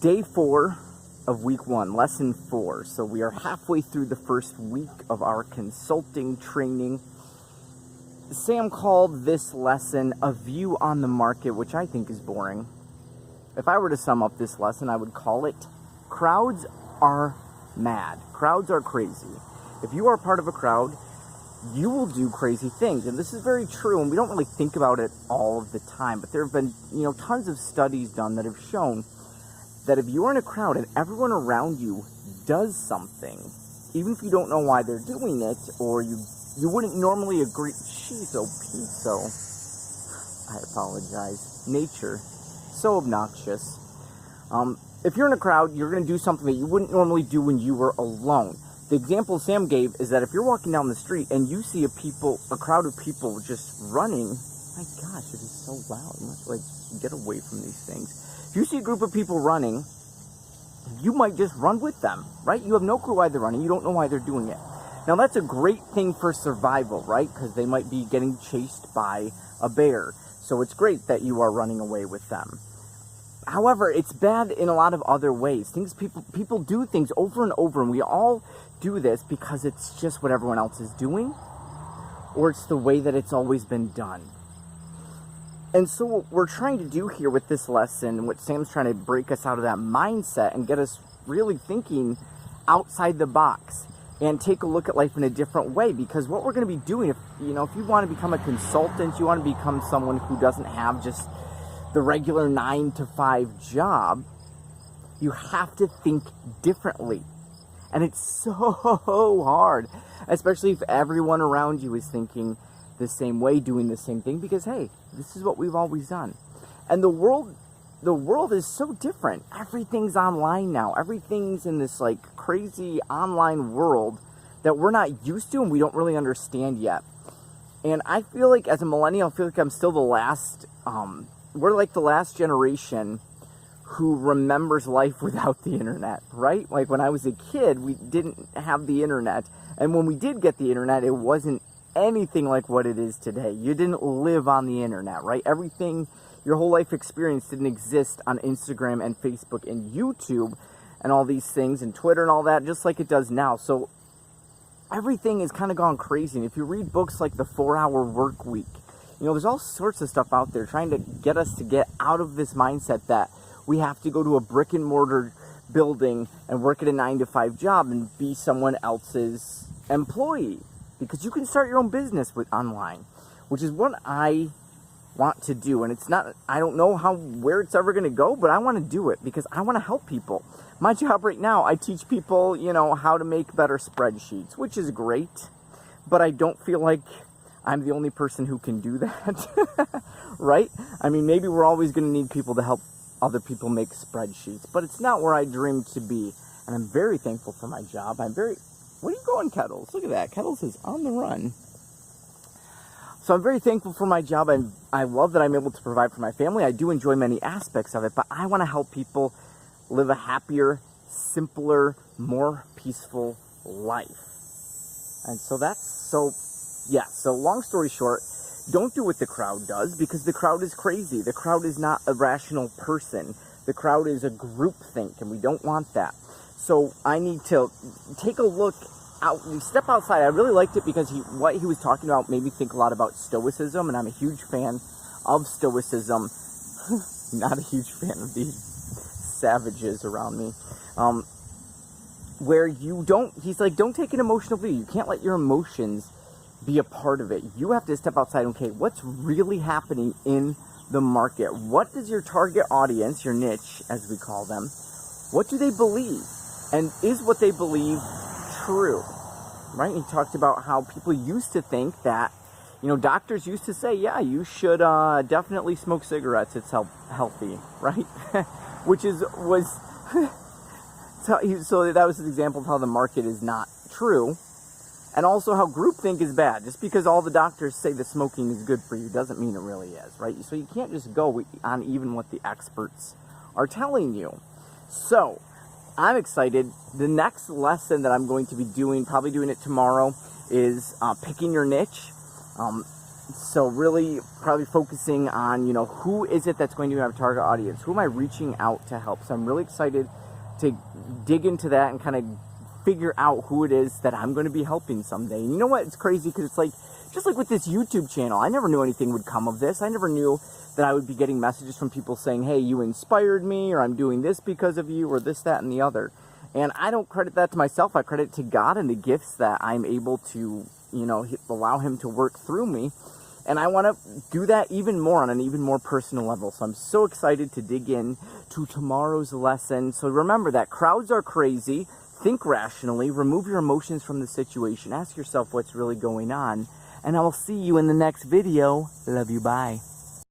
Day 4 of week 1, lesson 4. So we are halfway through the first week of our consulting training. Sam called this lesson a view on the market, which I think is boring. If I were to sum up this lesson, I would call it crowds are mad. Crowds are crazy. If you are part of a crowd, you will do crazy things. And this is very true, and we don't really think about it all of the time. But there have been, tons of studies done that have shown that if you're in a crowd and everyone around you does something, even if you don't know why they're doing it, or you wouldn't normally agree. Jeez, oh Pete, so I apologize. Nature, so obnoxious. If you're in a crowd, you're going to do something that you wouldn't normally do when you were alone. The example Sam gave is that if you're walking down the street and you see a crowd of people just running, my gosh, it is so loud. You must get away from these things. If you see a group of people running, you might just run with them, right? You have no clue why they're running. You don't know why they're doing it. Now, that's a great thing for survival, right? Because they might be getting chased by a bear. So it's great that you are running away with them. However, it's bad in a lot of other ways. People do things over and over, and we all do this because it's just what everyone else is doing, or it's the way that it's always been done. And so what we're trying to do here with this lesson, what Sam's trying to break us out of that mindset and get us really thinking outside the box and take a look at life in a different way. Because what we're going to be doing, if you want to become a consultant, you want to become someone who doesn't have just the regular 9-to-5 job, you have to think differently. And it's so hard, especially if everyone around you is thinking the same way, doing the same thing, because hey, this is what we've always done. And the world is so different. Everything's online now. Everything's in this crazy online world that we're not used to and we don't really understand yet. And I feel like as a millennial, I feel like I'm still the last, we're like the last generation who remembers life without the internet, right? Like when I was a kid, we didn't have the internet. And when we did get the internet, it wasn't anything like what it is today. You didn't live on the internet, right? Everything, your whole life experience didn't exist on Instagram and Facebook and YouTube and all these things and Twitter and all that, just like it does now. So everything has kind of gone crazy. And if you read books like The 4-Hour Work Week, there's all sorts of stuff out there trying to get us to get out of this mindset that we have to go to a brick and mortar building and work at a 9-to-5 job and be someone else's employee. Because you can start your own business online, which is what I want to do. And it's not, I don't know where it's ever going to go, but I want to do it because I want to help people. My job right now, I teach people, how to make better spreadsheets, which is great. But I don't feel like I'm the only person who can do that, right? I mean, maybe we're always going to need people to help other people make spreadsheets, but it's not where I dream to be. And I'm very thankful for my job. Where are you going, Kettles? Look at that. Kettles is on the run. So I'm very thankful for my job. I love that I'm able to provide for my family. I do enjoy many aspects of it, but I want to help people live a happier, simpler, more peaceful life. And so so long story short, don't do what the crowd does because the crowd is crazy. The crowd is not a rational person. The crowd is a groupthink, and we don't want that. So I need to take a look out, step outside. I really liked it because what he was talking about made me think a lot about Stoicism, and I'm a huge fan of Stoicism. Not a huge fan of these savages around me. Where he's like, don't take an emotional view. You can't let your emotions be a part of it. You have to step outside. Okay, what's really happening in the market? What does your target audience, your niche, as we call them, what do they believe? And is what they believe true, right? He talked about how people used to think that, doctors used to say, yeah, you should definitely smoke cigarettes. It's healthy, right? So that was an example of how the market is not true. And also how groupthink is bad. Just because all the doctors say that smoking is good for you doesn't mean it really is, right? So you can't just go on even what the experts are telling you. So I'm excited. The next lesson that I'm going to be doing, probably doing it tomorrow, is picking your niche. So really probably focusing on, you know, who is it that's going to be our target audience? Who am I reaching out to help? So I'm really excited to dig into that and kind of figure out who it is that I'm going to be helping someday. And you know what? It's crazy because it's like, just like with this YouTube channel, I never knew anything would come of this. I never knew that I would be getting messages from people saying, hey, you inspired me, or I'm doing this because of you, or this, that, and the other. And I don't credit that to myself. I credit it to God and the gifts that I'm able to, you know, allow him to work through me. And I want to do that even more on an even more personal level. So I'm so excited to dig in to tomorrow's lesson. So remember that crowds are crazy. Think rationally. Remove your emotions from the situation. Ask yourself what's really going on. And I will see you in the next video. Love you. Bye.